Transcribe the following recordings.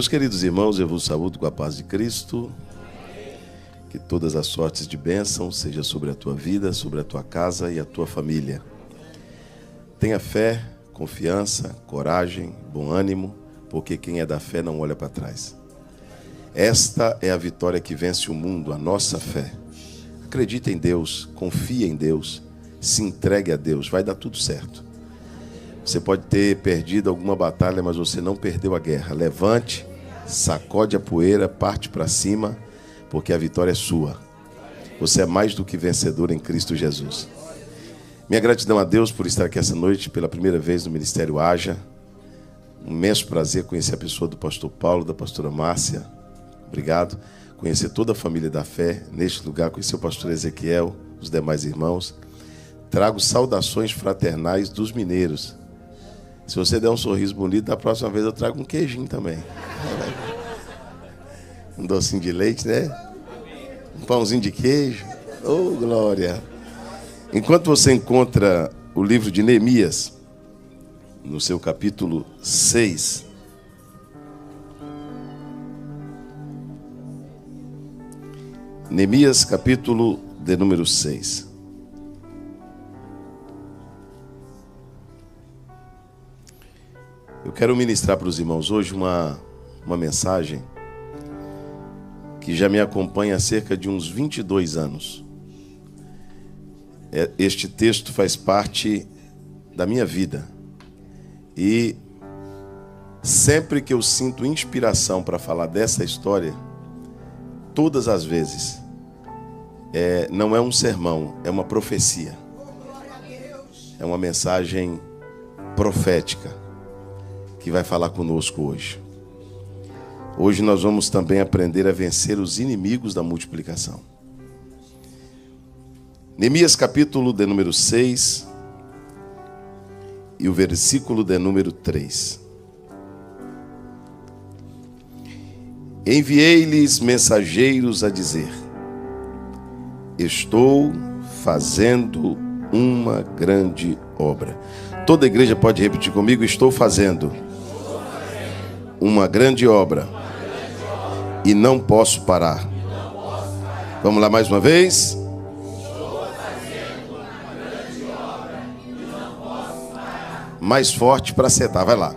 Meus queridos irmãos, eu vos saúdo com a paz de Cristo. Que todas as sortes de bênção sejam sobre a tua vida, sobre a tua casa e a tua família. Tenha fé, confiança, coragem, bom ânimo, porque quem é da fé não olha para trás. Esta é a vitória que vence o mundo, a nossa fé. Acredite em Deus, confie em Deus, se entregue a Deus, vai dar tudo certo. Você pode ter perdido alguma batalha, mas você não perdeu a guerra. Levante, sacode a poeira, parte para cima, porque a vitória é sua. Você é mais do que vencedor em Cristo Jesus. Minha gratidão a Deus por estar aqui essa noite, pela primeira vez no Ministério Haja. Um imenso prazer conhecer a pessoa do pastor Paulo, da pastora Márcia. Obrigado. Conhecer toda a família da fé neste lugar, conhecer o pastor Ezequiel, os demais irmãos. Trago saudações fraternais dos mineiros. Se você der um sorriso bonito, da próxima vez eu trago um queijinho também. Um docinho de leite, né? Um pãozinho de queijo. Oh, glória! Enquanto você encontra o livro de Neemias, no seu capítulo 6, Neemias, capítulo de número 6. Eu quero ministrar para os irmãos hoje uma mensagem que já me acompanha há cerca de uns 22 anos. Este texto faz parte da minha vida. E sempre que eu sinto inspiração para falar dessa história, todas as vezes, não é um sermão, é uma profecia. É uma mensagem profética que vai falar conosco hoje. Hoje nós vamos também aprender a vencer os inimigos da multiplicação. Neemias capítulo de número 6 e o versículo de número 3. Enviei-lhes mensageiros a dizer: estou fazendo uma grande obra. Toda a igreja pode repetir comigo: estou fazendo uma grande obra e não posso parar. Vamos lá mais uma vez. Mais forte para acertar, vai lá.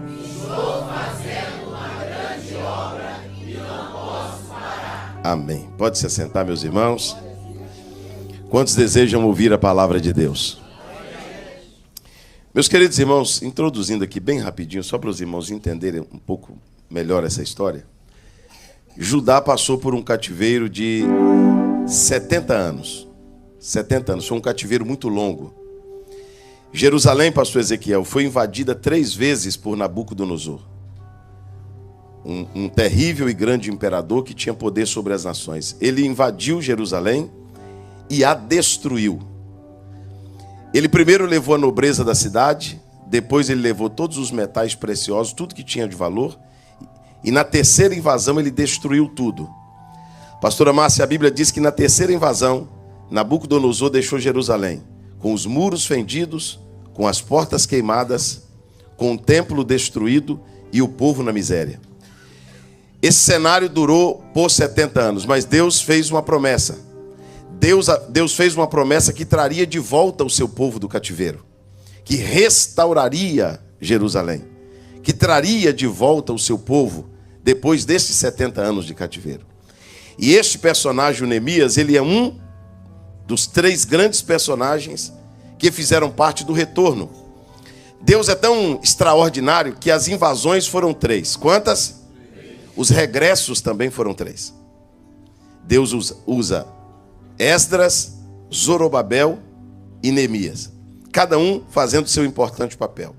Estou fazendo uma grande obra e não posso parar. Amém. Pode se assentar, meus irmãos. Quantos desejam ouvir a palavra de Deus? Meus queridos irmãos, introduzindo aqui bem rapidinho, só para os irmãos entenderem um pouco melhor essa história. Judá passou por um cativeiro de 70 anos. 70 anos, foi um cativeiro muito longo. Jerusalém, pastor Ezequiel, foi invadida 3 vezes por Nabucodonosor. Um terrível e grande imperador que tinha poder sobre as nações. Ele invadiu Jerusalém e a destruiu. Ele primeiro levou a nobreza da cidade, depois ele levou todos os metais preciosos, tudo que tinha de valor, e na terceira invasão ele destruiu tudo. Pastora Márcia, a Bíblia diz que na terceira invasão, Nabucodonosor deixou Jerusalém com os muros fendidos, com as portas queimadas, com o templo destruído e o povo na miséria. Esse cenário durou por 70 anos, mas Deus fez uma promessa. Deus fez uma promessa que traria de volta o seu povo do cativeiro, que restauraria Jerusalém, que traria de volta o seu povo depois desses 70 anos de cativeiro. E este personagem, o Neemias, ele é um dos 3 grandes personagens que fizeram parte do retorno. Deus é tão extraordinário que as invasões foram 3. Quantas? Os regressos também foram 3. Deus usa Esdras, Zorobabel e Neemias, cada um fazendo seu importante papel.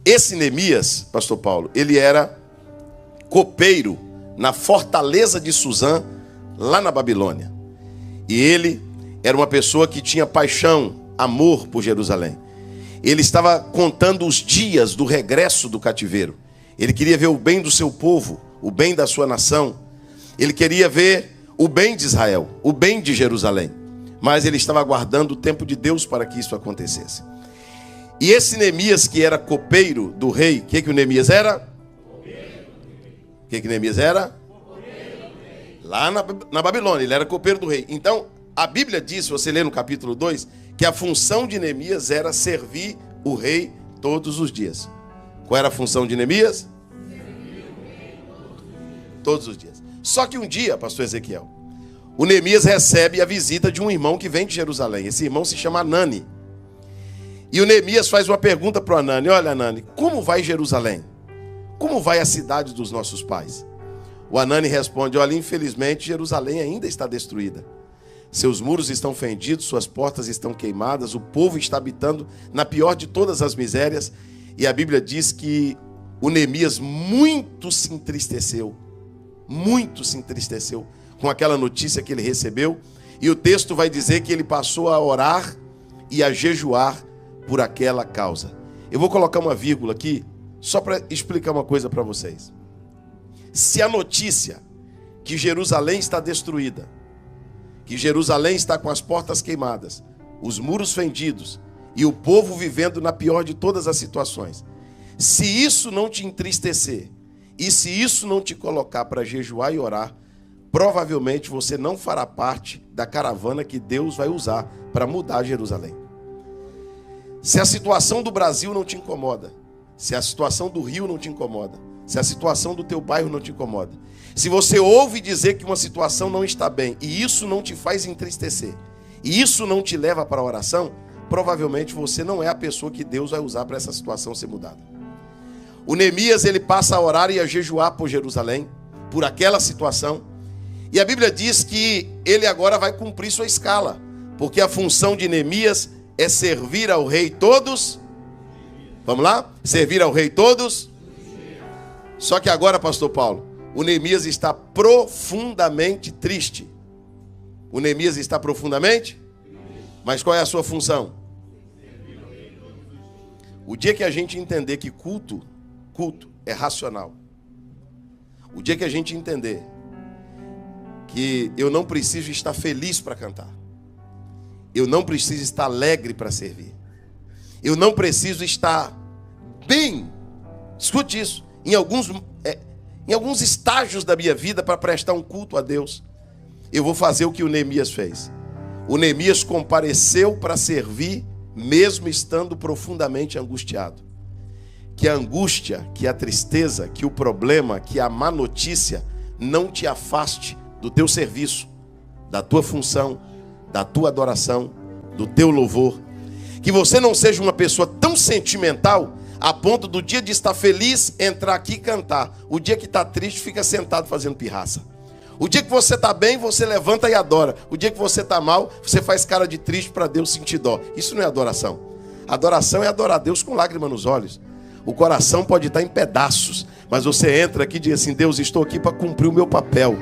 Esse Neemias, pastor Paulo, ele era copeiro na fortaleza de Suzã, lá na Babilônia. E ele era uma pessoa que tinha paixão, amor por Jerusalém. Ele estava contando os dias do regresso do cativeiro. Ele queria ver o bem do seu povo, o bem da sua nação. Ele queria ver o bem de Israel, o bem de Jerusalém. Mas ele estava aguardando o tempo de Deus para que isso acontecesse. E esse Neemias, que era copeiro do rei, o que o Neemias era? que Neemias era? Lá na Babilônia, ele era copeiro do rei. Então, a Bíblia diz, se você ler no capítulo 2, que a função de Neemias era servir o rei todos os dias. Qual era a função de Neemias? Todos os dias. Só que um dia, pastor Ezequiel, o Neemias recebe a visita de um irmão que vem de Jerusalém. Esse irmão se chama Anani. E o Neemias faz uma pergunta para o Anani. Olha, Anani, como vai Jerusalém? Como vai a cidade dos nossos pais? O Anani responde, olha, infelizmente Jerusalém ainda está destruída. Seus muros estão fendidos, suas portas estão queimadas, o povo está habitando na pior de todas as misérias. E a Bíblia diz que o Neemias muito se entristeceu com aquela notícia que ele recebeu. E o texto vai dizer que ele passou a orar e a jejuar por aquela causa. Eu vou colocar uma vírgula aqui, só para explicar uma coisa para vocês. Se a notícia que Jerusalém está destruída, que Jerusalém está com as portas queimadas, os muros fendidos e o povo vivendo na pior de todas as situações, se isso não te entristecer e se isso não te colocar para jejuar e orar, provavelmente você não fará parte da caravana que Deus vai usar para mudar Jerusalém. Se a situação do Brasil não te incomoda, se a situação do Rio não te incomoda, se a situação do teu bairro não te incomoda, se você ouve dizer que uma situação não está bem e isso não te faz entristecer, e isso não te leva para a oração, provavelmente você não é a pessoa que Deus vai usar para essa situação ser mudada. O Neemias, ele passa a orar e a jejuar por Jerusalém, por aquela situação, e a Bíblia diz que ele agora vai cumprir sua escala, porque a função de Neemias é servir ao rei todos. Vamos lá? Servir ao rei todos. Só que agora, pastor Paulo, o Neemias está profundamente triste. O Neemias está profundamente? Mas qual é a sua função? O dia que a gente entender que culto é racional, o dia que a gente entender que eu não preciso estar feliz para cantar, eu não preciso estar alegre para servir, eu não preciso estar bem, escute isso, em alguns estágios da minha vida para prestar um culto a Deus, eu vou fazer o que o Neemias fez. O Neemias compareceu para servir, mesmo estando profundamente angustiado. Que a angústia, que a tristeza, que o problema, que a má notícia não te afaste do teu serviço, da tua função, da tua adoração, do teu louvor. Que você não seja uma pessoa tão sentimental a ponto do dia de estar feliz, entrar aqui e cantar. O dia que está triste, fica sentado fazendo pirraça. O dia que você está bem, você levanta e adora. O dia que você está mal, você faz cara de triste para Deus sentir dó. Isso não é adoração. Adoração é adorar Deus com lágrima nos olhos. O coração pode estar em pedaços, mas você entra aqui e diz assim, Deus, estou aqui para cumprir o meu papel.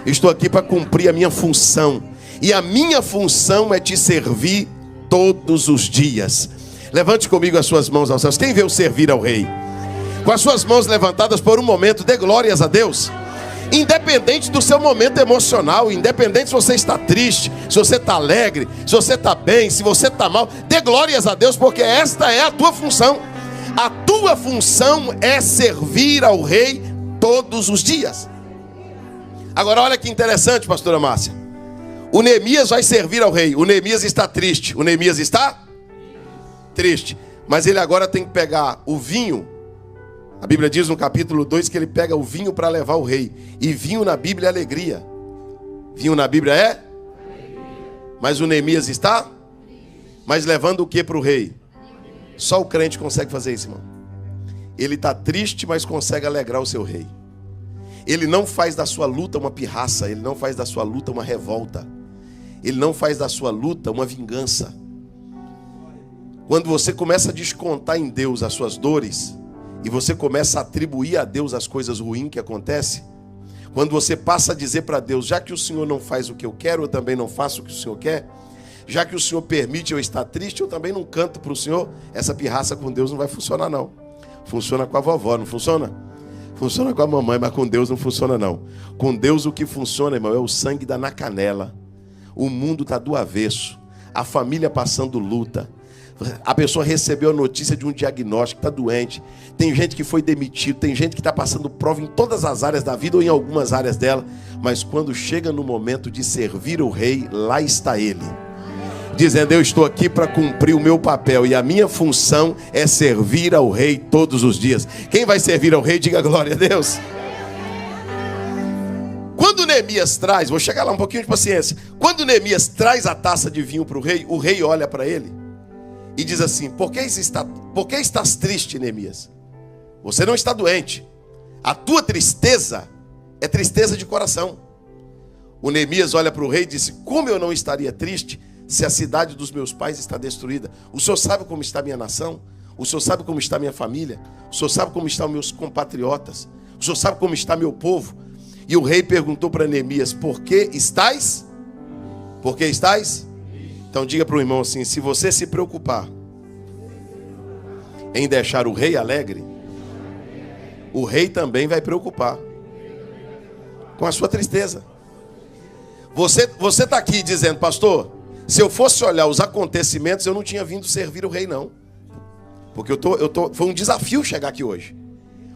Estou aqui para cumprir a minha função. E a minha função é te servir todos os dias. Levante comigo as suas mãos aos céus. Quem veio servir ao rei? Com as suas mãos levantadas por um momento, dê glórias a Deus. Independente do seu momento emocional, independente se você está triste, se você está alegre, se você está bem, se você está mal, dê glórias a Deus, porque esta é a tua função. A tua função é servir ao rei todos os dias. Agora olha que interessante, pastora Márcia. O Neemias vai servir ao rei. O Neemias está triste. O Neemias está triste. Mas ele agora tem que pegar o vinho. A Bíblia diz no capítulo 2 que ele pega o vinho para levar o rei. E vinho na Bíblia é alegria. Vinho na Bíblia é? Mas o Neemias está? Mas levando o que para o rei? Só o crente consegue fazer isso, irmão. Ele está triste, mas consegue alegrar o seu rei. Ele não faz da sua luta uma pirraça. Ele não faz da sua luta uma revolta. Ele não faz da sua luta uma vingança. Quando você começa a descontar em Deus as suas dores, e você começa a atribuir a Deus as coisas ruins que acontecem, quando você passa a dizer para Deus, já que o Senhor não faz o que eu quero, eu também não faço o que o Senhor quer, já que o Senhor permite eu estar triste, eu também não canto para o Senhor, essa pirraça com Deus não vai funcionar não. Funciona com a vovó, não funciona? Funciona com a mamãe, mas com Deus não funciona não. Com Deus o que funciona, irmão, é o sangue na canela. O mundo está do avesso, a família passando luta, A pessoa recebeu a notícia de um diagnóstico, está doente. Tem gente que foi demitido, tem gente que está passando prova em todas as áreas da vida ou em algumas áreas dela. Mas quando chega no momento de servir o rei, lá está ele, dizendo: eu estou aqui para cumprir o meu papel e a minha função é servir ao rei todos os dias. Quem vai servir ao rei, diga glória a Deus. Quando Neemias traz, vou chegar lá um pouquinho de paciência. Quando Neemias traz a taça de vinho para o rei olha para ele e diz assim: por que estás triste, Neemias? Você não está doente. A tua tristeza é tristeza de coração. O Neemias olha para o rei e disse: como eu não estaria triste se a cidade dos meus pais está destruída? O senhor sabe como está minha nação? O senhor sabe como está minha família? O senhor sabe como estão meus compatriotas? O senhor sabe como está meu povo? E o rei perguntou para Neemias: por que estás? Por que estás? Então diga para o irmão assim: se você se preocupar em deixar o rei alegre, o rei também vai preocupar com a sua tristeza. Você está aqui dizendo: pastor, se eu fosse olhar os acontecimentos, eu não tinha vindo servir o rei, não. Porque foi um desafio chegar aqui hoje.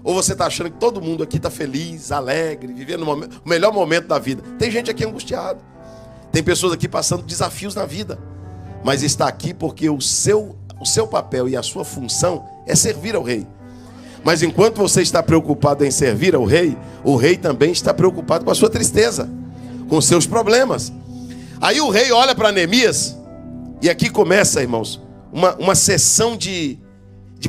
Ou você está achando que todo mundo aqui está feliz, alegre, vivendo o melhor momento da vida? Tem gente aqui angustiada. Tem pessoas aqui passando desafios na vida. Mas está aqui porque o seu papel e a sua função é servir ao rei. Mas enquanto você está preocupado em servir ao rei, o rei também está preocupado com a sua tristeza, com os seus problemas. Aí o rei olha para Neemias, e aqui começa, irmãos, uma sessão de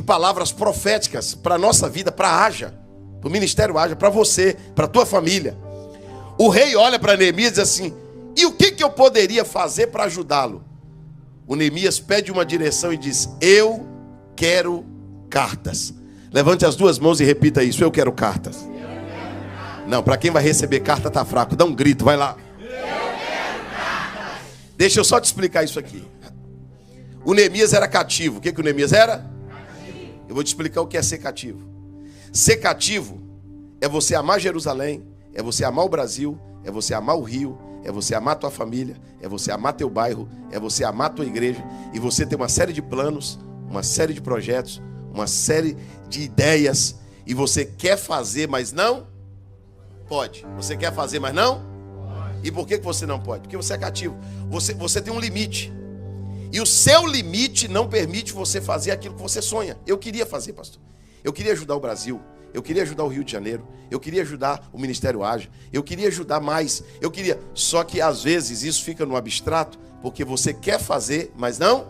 palavras proféticas para a nossa vida, para a Haja, para o ministério Haja, para você, para a tua família. O rei olha para Neemias e diz assim: e o que eu poderia fazer para ajudá-lo? O Neemias pede uma direção e diz: eu quero cartas. Levante as duas mãos e repita isso: eu quero cartas. Não, para quem vai receber carta está fraco, dá um grito, vai lá. Eu quero cartas. Deixa eu só te explicar isso aqui. O Neemias era cativo. O que o Neemias era? Eu vou te explicar o que é ser cativo. Ser cativo é você amar Jerusalém, é você amar o Brasil, é você amar o Rio, é você amar tua família, é você amar teu bairro, é você amar tua igreja, e você tem uma série de planos, uma série de projetos, uma série de ideias, e você quer fazer, mas não pode. Você quer fazer, mas não pode. E por que você não pode? Porque você é cativo. Você tem um limite. E o seu limite não permite você fazer aquilo que você sonha. Eu queria fazer, pastor. Eu queria ajudar o Brasil. Eu queria ajudar o Rio de Janeiro. Eu queria ajudar o Ministério Haja. Eu queria ajudar mais. Só que às vezes isso fica no abstrato, porque você quer fazer, mas não.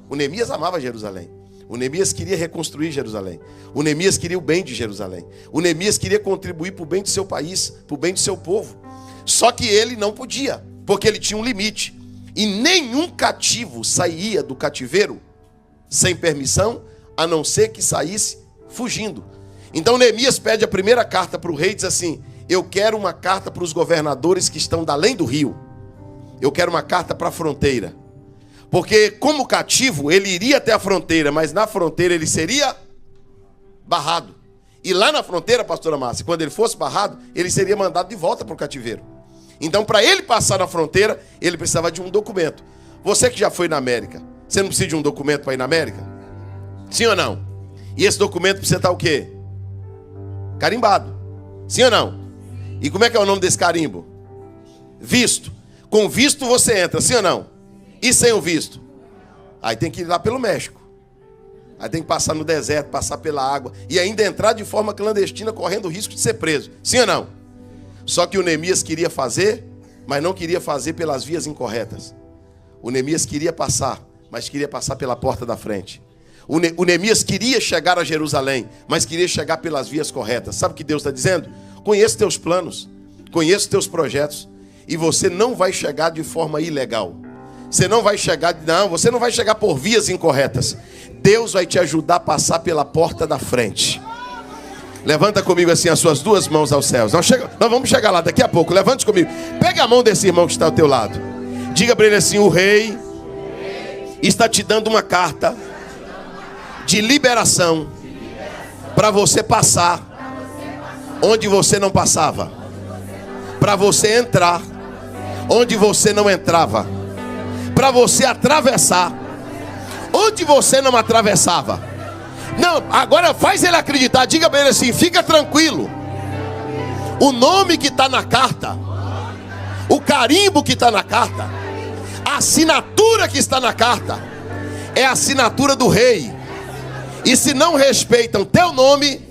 O Neemias amava Jerusalém. O Neemias queria reconstruir Jerusalém. O Neemias queria o bem de Jerusalém. O Neemias queria contribuir para o bem do seu país, para o bem do seu povo. Só que ele não podia, porque ele tinha um limite. E nenhum cativo saía do cativeiro sem permissão, a não ser que saísse fugindo. Então Neemias pede a primeira carta para o rei e diz assim: eu quero uma carta para os governadores que estão da além do rio. Eu quero uma carta para a fronteira. Porque como cativo, ele iria até a fronteira, mas na fronteira ele seria barrado. E lá na fronteira, pastora Márcia, quando ele fosse barrado, ele seria mandado de volta para o cativeiro. Então, para ele passar na fronteira, ele precisava de um documento. Você que já foi na América, você não precisa de um documento para ir na América? Sim ou não? E esse documento precisa estar o quê? Carimbado. Sim ou não? E como é que é o nome desse carimbo? Visto. Com visto você entra, sim ou não? E sem o visto? Aí tem que ir lá pelo México. Aí tem que passar no deserto, passar pela água. E ainda entrar de forma clandestina, correndo o risco de ser preso. Sim ou não? Só que o Neemias queria fazer, mas não queria fazer pelas vias incorretas. O Neemias queria passar, mas queria passar pela porta da frente. O Neemias queria chegar a Jerusalém, mas queria chegar pelas vias corretas. Sabe o que Deus está dizendo? Conheço teus planos, conheço teus projetos, e você não vai chegar de forma ilegal. Você não vai chegar por vias incorretas. Deus vai te ajudar a passar pela porta da frente. Levanta comigo assim as suas duas mãos aos céus. Nós vamos chegar lá daqui a pouco. Levante comigo. Pega a mão desse irmão que está ao teu lado. Diga para ele assim: o rei está te dando uma carta de liberação para você passar onde você não passava, para você entrar onde você não entrava, para você atravessar onde você não atravessava. Não, agora faz ele acreditar. Diga para ele assim: fica tranquilo. O nome que está na carta, o carimbo que está na carta, a assinatura que está na carta, é a assinatura do rei. E se não respeitam teu nome,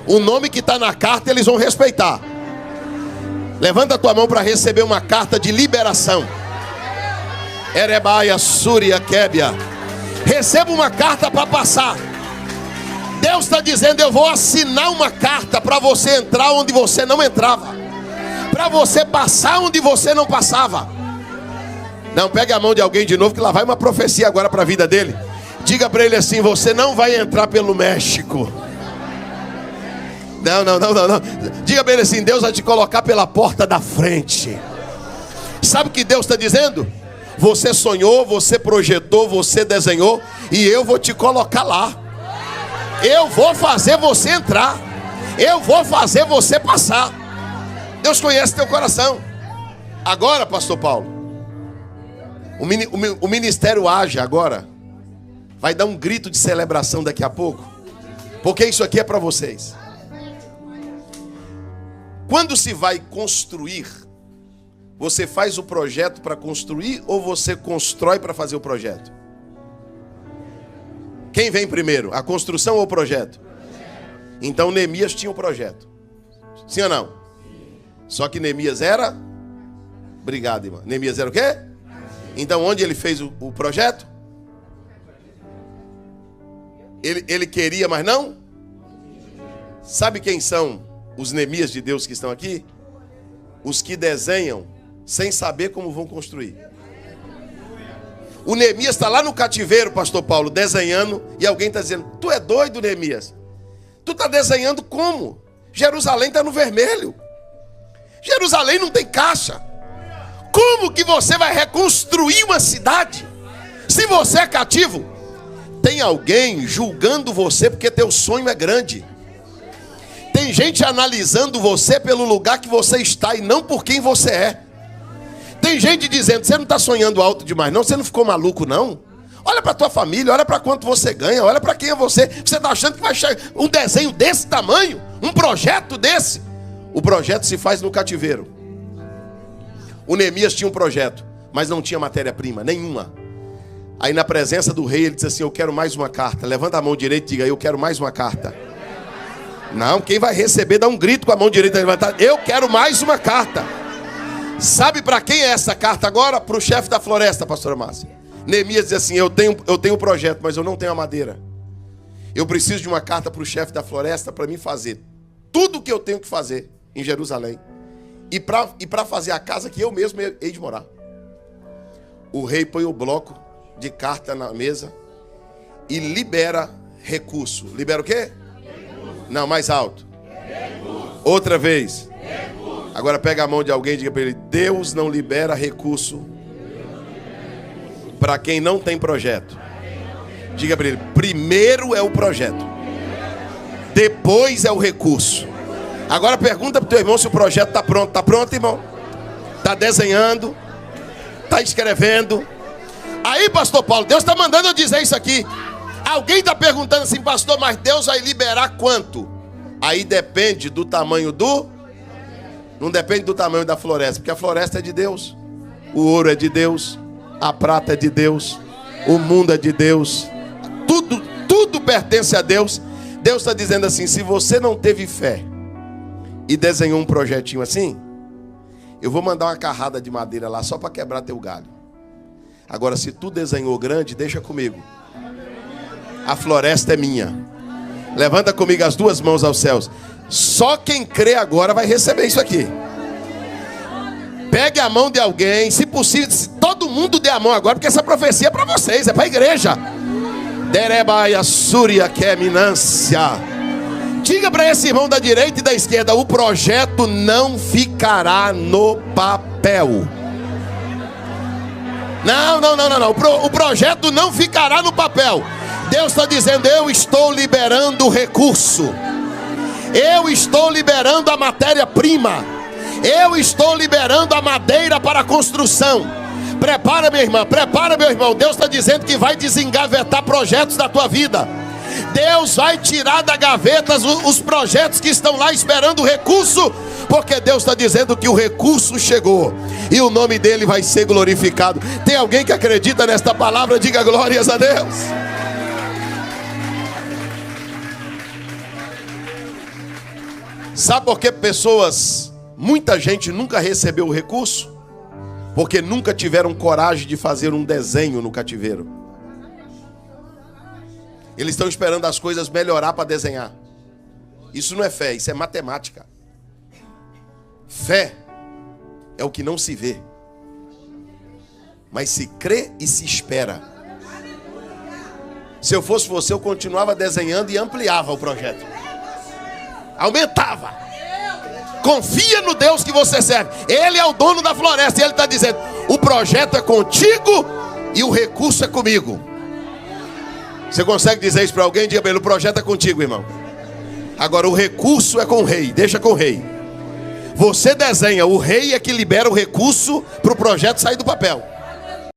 o nome que está na carta eles vão respeitar. Levanta a tua mão para receber uma carta de liberação. Erebaia, Súria, Québia. Receba uma carta para passar. Deus está dizendo: eu vou assinar uma carta para você entrar onde você não entrava, para você passar onde você não passava. Não, pegue a mão de alguém de novo, que lá vai uma profecia agora para a vida dele. Diga para ele assim: você não vai entrar pelo México. Não. Diga para ele assim: Deus vai te colocar pela porta da frente. Sabe o que Deus está dizendo? Você sonhou, você projetou, você desenhou, e eu vou te colocar lá. Eu vou fazer você entrar. Eu vou fazer você passar. Deus conhece teu coração. Agora, pastor Paulo, o ministério age agora. Vai dar um grito de celebração daqui a pouco, porque isso aqui é para vocês. Quando se vai construir, você faz o projeto para construir ou você constrói para fazer o projeto? Quem vem primeiro, a construção ou o projeto? Então Neemias tinha um projeto. Sim ou não? Só que Neemias era... Obrigado, irmão. Neemias era o quê? Então onde ele fez o projeto? Ele queria, mas não? Sabe quem são os Neemias de Deus que estão aqui? Os que desenham sem saber como vão construir. O Neemias está lá no cativeiro, pastor Paulo, desenhando, e alguém está dizendo: tu é doido, Neemias? Tu está desenhando como? Jerusalém está no vermelho. Jerusalém não tem caixa. Como que você vai reconstruir uma cidade se você é cativo? Tem alguém julgando você porque teu sonho é grande. Tem gente analisando você pelo lugar que você está e não por quem você é. Tem gente dizendo: você não está sonhando alto demais não? Você não ficou maluco não? Olha para tua família, olha para quanto você ganha, olha para quem é você. Você está achando que vai chegar um desenho desse tamanho? Um projeto desse? O projeto se faz no cativeiro. O Neemias tinha um projeto, mas não tinha matéria-prima nenhuma. Aí na presença do rei ele disse assim: eu quero mais uma carta. Levanta a mão direita e diga: eu quero mais uma carta. Não, quem vai receber dá um grito com a mão direita levantada: eu quero mais uma carta. Sabe para quem é essa carta agora? Para o chefe da floresta, pastora Márcia. Neemias diz assim: eu tenho um projeto, mas eu não tenho a madeira. Eu preciso de uma carta para o chefe da floresta para mim fazer tudo o que eu tenho que fazer em Jerusalém. E para fazer a casa que eu mesmo hei de morar. O rei põe o bloco de carta na mesa e libera recurso. Libera o quê? Recurso. Não, mais alto. Recurso. Outra vez. Recurso. Agora pega a mão de alguém e diga para ele: Deus não libera recurso para quem não tem projeto. Diga para ele: primeiro é o projeto, depois é o recurso. Agora pergunta para o teu irmão se o projeto está pronto. Está pronto, irmão? Está desenhando? Está escrevendo? Aí, pastor Paulo, Deus está mandando eu dizer isso aqui. Alguém está perguntando assim: pastor, mas Deus vai liberar quanto? Aí depende do tamanho do... Não depende do tamanho da floresta, porque a floresta é de Deus. O ouro é de Deus. A prata é de Deus. O mundo é de Deus. Tudo pertence a Deus. Deus está dizendo assim: se você não teve fé e desenhou um projetinho assim, eu vou mandar uma carrada de madeira lá só para quebrar teu galho. Agora, se tu desenhou grande, deixa comigo. A floresta é minha. Levanta comigo as duas mãos aos céus. Só quem crê agora vai receber isso aqui. Pegue a mão de alguém, se possível, se todo mundo der a mão agora, porque essa profecia é para vocês, é para a igreja. Derebaia, Súria, Keminância. Diga para esse irmão da direita e da esquerda: o projeto não ficará no papel. Não. O projeto não ficará no papel. Deus está dizendo: eu estou liberando o recurso. Eu estou liberando a matéria-prima. Eu estou liberando a madeira para a construção. Prepara, minha irmã, prepara, meu irmão. Deus está dizendo que vai desengavetar projetos da tua vida. Deus vai tirar da gaveta os projetos que estão lá esperando o recurso, porque Deus está dizendo que o recurso chegou e o nome dele vai ser glorificado. Tem alguém que acredita nesta palavra? Diga glórias a Deus. Sabe por que muita gente nunca recebeu o recurso? Porque nunca tiveram coragem de fazer um desenho no cativeiro. Eles estão esperando as coisas melhorar para desenhar. Isso não é fé, isso é matemática. Fé é o que não se vê, mas se crê e se espera. Se eu fosse você, eu continuava desenhando e ampliava o projeto. Aumentava. Confia no Deus que você serve. Ele é o dono da floresta e ele está dizendo: o projeto é contigo e o recurso é comigo. Você consegue dizer isso para alguém? Diga para ele: o projeto é contigo, irmão. Agora o recurso é com o rei. Deixa com o rei. Você desenha, o rei é que libera o recurso para o projeto sair do papel.